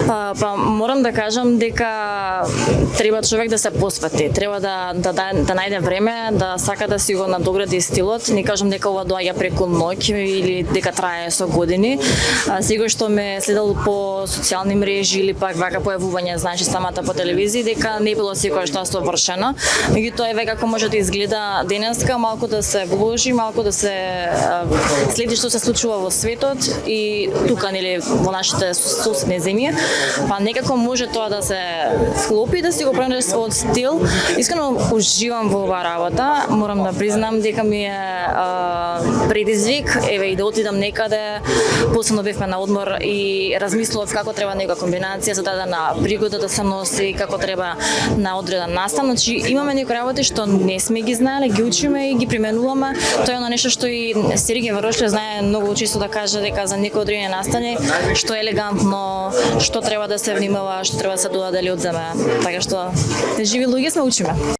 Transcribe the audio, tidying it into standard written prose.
Па морам да кажам дека треба човек да се посвети, треба да најде време, да сака да си го надогради стилот. Не кажам дека ова доаѓа преку ноќ или дека трае со години. Секој што ме следел по социјални мрежи или пак вака појавување, значи самата по телевизија, дека не било секој што совршено. Меѓутоа еве како може да изгледа денеска, малку да се вложи, малку да се следи што се случува во светот и тука нели во нашите соседни земји, па некако може тоа да се склопи, да си го пренесе својот стил. Искрено уживам во оваа работа, морам да признам дека ми е предизвик, еве и да отидам некаде, посебно бевме на одмор и размислував како треба некоја комбинација за дадена пригода да се носи, како треба на одреден настан. Значи имаме некои работи што не сме ги знаеле, ги учиме и ги применуваме. Тоа е нешто што и Сергеј Варошле знае многу често да каже дека за некои одредени настани што е елегантно, што треба да се внимава, што треба да се додаде или одземе. Така што живи луѓе сме учиме.